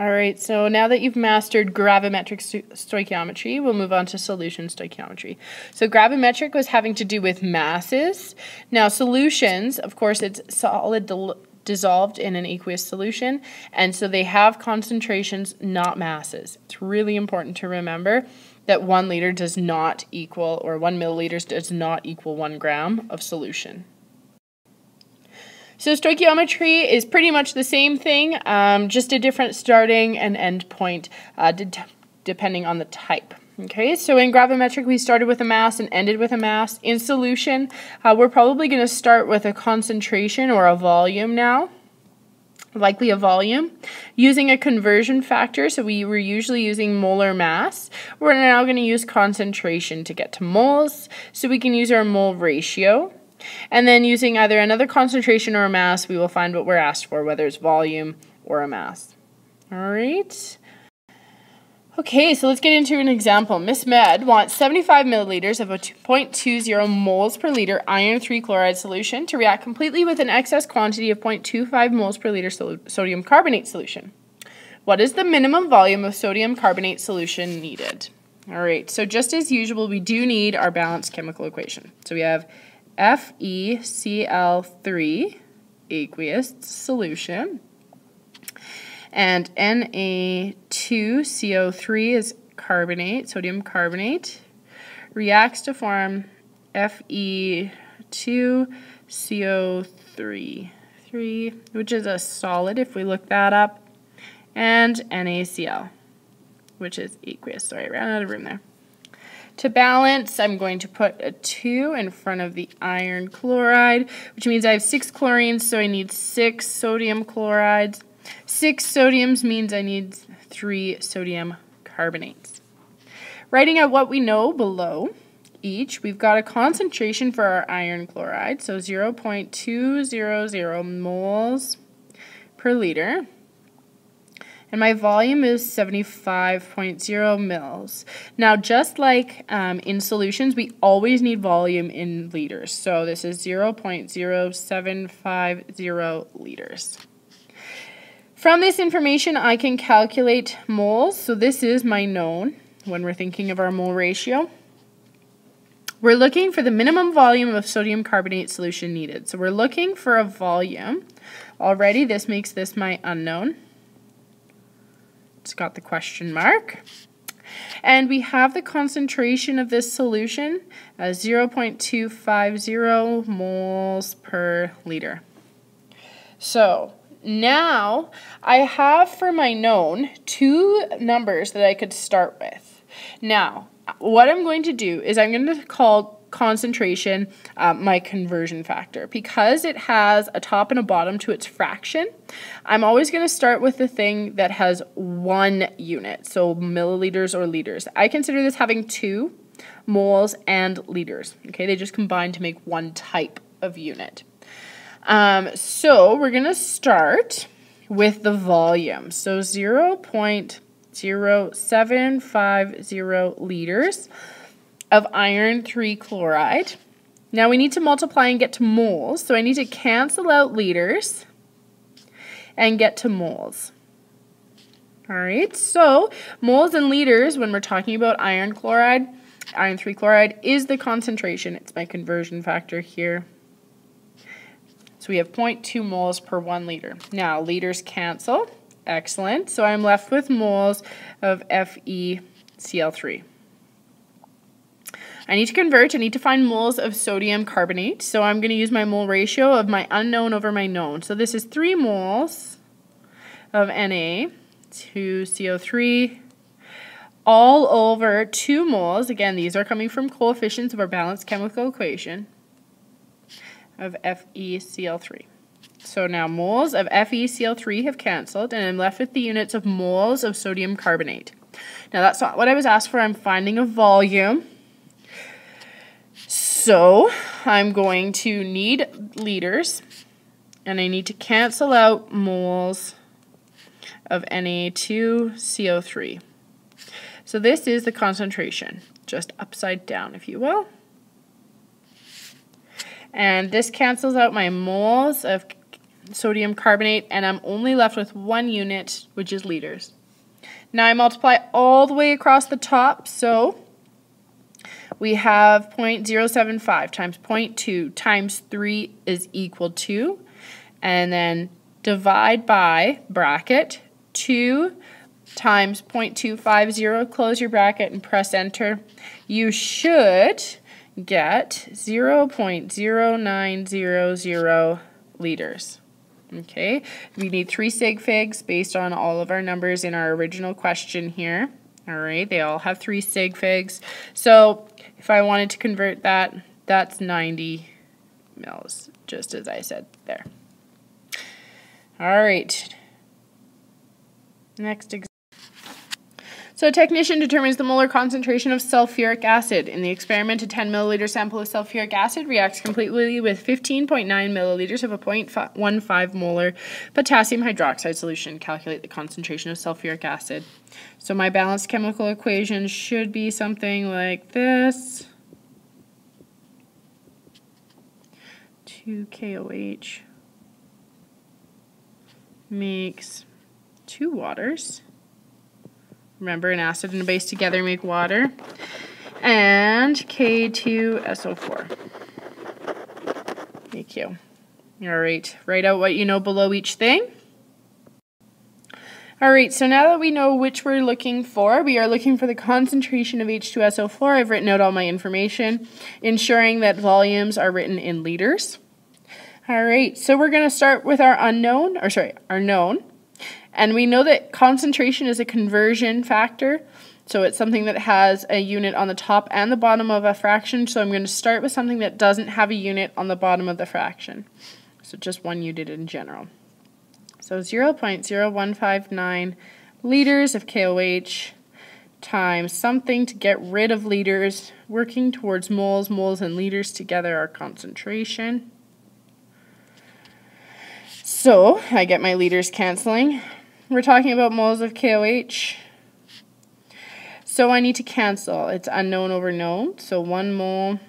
All right, so now that you've mastered gravimetric stoichiometry, we'll move on to solution stoichiometry. So gravimetric was having to do with masses. Now solutions, of course, it's solid dissolved in an aqueous solution, and so they have concentrations, not masses. It's really important to remember that 1 liter does not equal, or 1 milliliters does not equal 1 gram of solution. So stoichiometry is pretty much the same thing, just a different starting and end point depending on the type. Okay, so in gravimetric we started with a mass and ended with a mass. In solution, we're probably going to start with a concentration or a volume now, likely a volume, using a conversion factor. So we were usually using molar mass. We're now going to use concentration to get to moles, so we can use our mole ratio. And then using either another concentration or a mass, we will find what we're asked for, whether it's volume or a mass. All right. Okay, so let's get into an example. Miss Med wants 75 milliliters of a 0.20 moles per liter iron 3 chloride solution to react completely with an excess quantity of 0.25 moles per liter sodium carbonate solution. What is the minimum volume of sodium carbonate solution needed? All right, so just as usual, we do need our balanced chemical equation. So we have FeCl3 aqueous solution, and Na2CO3 is carbonate, sodium carbonate, reacts to form Fe2CO3, which is a solid if we look that up, and NaCl, which is aqueous. Sorry, I ran out of room there. To balance, I'm going to put a 2 in front of the iron chloride, which means I have 6 chlorines, so I need 6 sodium chlorides. 6 sodiums means I need 3 sodium carbonates. Writing out what we know below each, we've got a concentration for our iron chloride, so 0.200 moles per liter. And my volume is 75.0 mils. Now, just like in solutions, we always need volume in liters. So this is 0.0750 liters. From this information, I can calculate moles. So this is my known when we're thinking of our mole ratio. We're looking for the minimum volume of sodium carbonate solution needed. So we're looking for a volume. Already, this makes this my unknown. It's got the question mark. And we have the concentration of this solution as 0.250 moles per liter. So now I have for my known 2 numbers that I could start with. Now, what I'm going to do is I'm going to call concentration my conversion factor. Because it has a top and a bottom to its fraction, I'm always going to start with the thing that has 1 unit, so milliliters or liters. I consider this having 2 moles and liters. Okay, they just combine to make 1 type of unit. So we're going to start with the volume. So 0.0750 liters of iron 3 chloride. Now we need to multiply and get to moles, so I need to cancel out liters and get to moles. All right, so moles and liters, when we're talking about iron chloride, iron 3 chloride is the concentration. It's my conversion factor here. So we have 0.2 moles per 1 liter. Now liters cancel. Excellent. So I'm left with moles of FeCl3. I need to convert. I need to find moles of sodium carbonate. So I'm going to use my mole ratio of my unknown over my known. So this is 3 moles of Na2CO3 all over 2 moles. Again, these are coming from coefficients of our balanced chemical equation of FeCl3. So now moles of FeCl3 have canceled, and I'm left with the units of moles of sodium carbonate. Now that's not what I was asked for. I'm finding a volume. So I'm going to need liters, and I need to cancel out moles of Na2CO3. So this is the concentration, just upside down, if you will. And this cancels out my moles of sodium carbonate, and I'm only left with 1 unit, which is liters. Now I multiply all the way across the top, so we have 0.075 times 0.2 times 3 is equal to, and then divide by bracket 2 times 0.250, close your bracket and press enter. You should get 0.0900 liters. Okay, we need 3 sig figs based on all of our numbers in our original question here. All right, they all have 3 sig figs. So if I wanted to convert that, that's 90 mils, just as I said there. All right, next example. So a technician determines the molar concentration of sulfuric acid. In the experiment, a 10 milliliter sample of sulfuric acid reacts completely with 15.9 milliliters of a 0.15 molar potassium hydroxide solution. Calculate the concentration of sulfuric acid. So my balanced chemical equation should be something like this. 2 KOH makes 2 waters. Remember, an acid and a base together make water. And K2SO4. Thank you. All right, write out what you know below each thing. All right, so now that we know which we're looking for, we are looking for the concentration of H2SO4. I've written out all my information, ensuring that volumes are written in liters. All right, so we're going to start with our our known. And we know that concentration is a conversion factor, so it's something that has a unit on the top and the bottom of a fraction, so I'm going to start with something that doesn't have a unit on the bottom of the fraction. So just 1 unit in general. So 0.0159 liters of KOH times something to get rid of liters, working towards moles. Moles and liters together are concentration. So I get my liters canceling. We're talking about moles of KOH. So I need to cancel. It's unknown over known. So 1 mole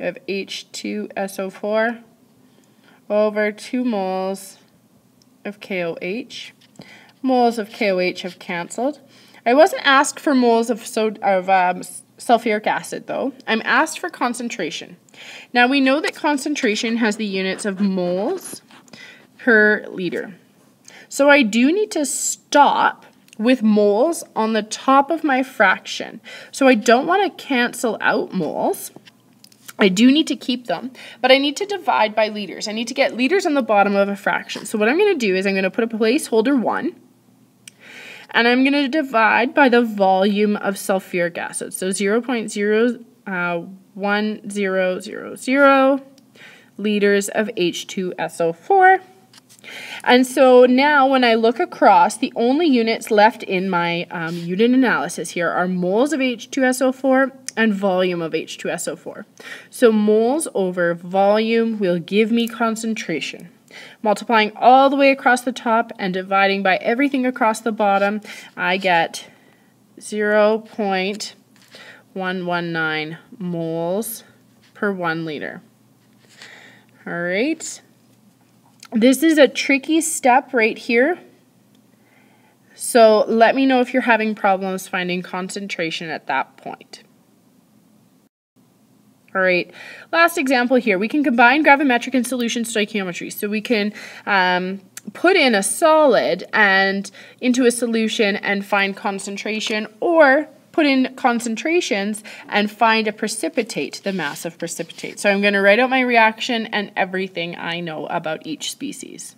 of H2SO4 over 2 moles of KOH. Moles of KOH have canceled. I wasn't asked for moles of sulfuric acid, though. I'm asked for concentration. Now we know that concentration has the units of moles per liter. So I do need to stop with moles on the top of my fraction. So I don't want to cancel out moles. I do need to keep them, but I need to divide by liters. I need to get liters on the bottom of a fraction. So what I'm going to do is I'm going to put a placeholder 1, and I'm going to divide by the volume of sulfuric acid. So 0.1000 liters of H2SO4. And so now when I look across, the only units left in my unit analysis here are moles of H2SO4 and volume of H2SO4. So moles over volume will give me concentration. Multiplying all the way across the top and dividing by everything across the bottom, I get 0.119 moles per 1 liter. All right. This is a tricky step right here, so let me know if you're having problems finding concentration at that point. All right, last example here. We can combine gravimetric and solution stoichiometry. So we can put in a solid and into a solution and find concentration, or put in concentrations and find a precipitate, the mass of precipitate. So I'm going to write out my reaction and everything I know about each species.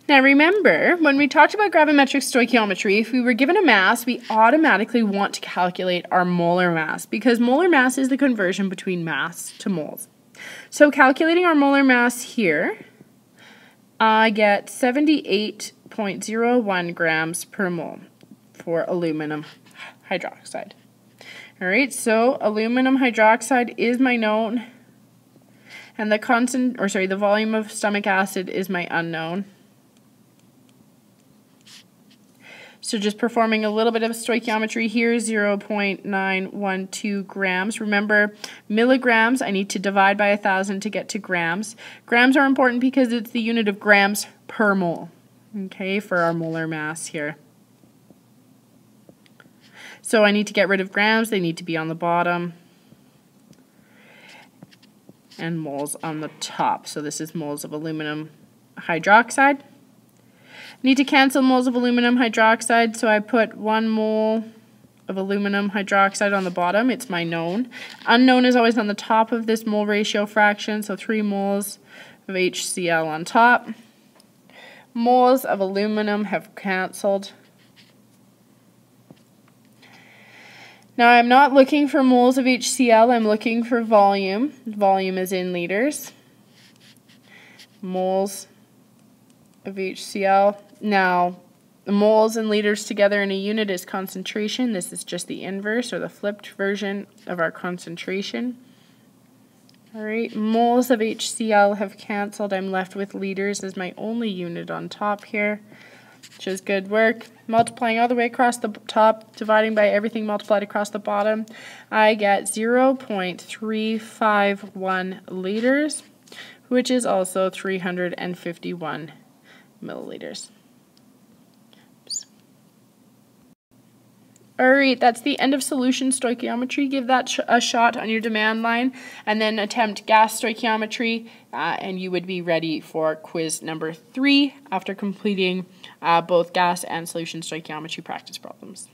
Now remember, when we talked about gravimetric stoichiometry, if we were given a mass, we automatically want to calculate our molar mass, because molar mass is the conversion between mass to moles. So calculating our molar mass here, I get 78.01 grams per mole for aluminum hydroxide. All right, so aluminum hydroxide is my known, and the volume of stomach acid is my unknown. So So just performing a little bit of stoichiometry here, 0.912 grams. Remember, milligrams, I need to divide by 1,000 to get to grams. Grams are important because it's the unit of grams per mole, okay, for our molar mass here. So I need to get rid of grams. They need to be on the bottom and moles on the top. So this is moles of aluminum hydroxide. Need to cancel moles of aluminum hydroxide, so I put 1 mole of aluminum hydroxide on the bottom. It's my known. Unknown is always on the top of this mole ratio fraction, so 3 moles of HCl on top. Moles of aluminum have canceled. Now I'm not looking for moles of HCl, I'm looking for volume. Volume is in liters. Moles of HCl. Now, the moles and liters together in a unit is concentration. This is just the inverse or the flipped version of our concentration. All right, moles of HCl have canceled. I'm left with liters as my only unit on top here, which is good work. Multiplying all the way across the top, dividing by everything multiplied across the bottom, I get 0.351 liters, which is also 351 milliliters. Alright, that's the end of solution stoichiometry. Give that a shot on your demand line and then attempt gas stoichiometry and you would be ready for quiz number 3 after completing both gas and solution stoichiometry practice problems.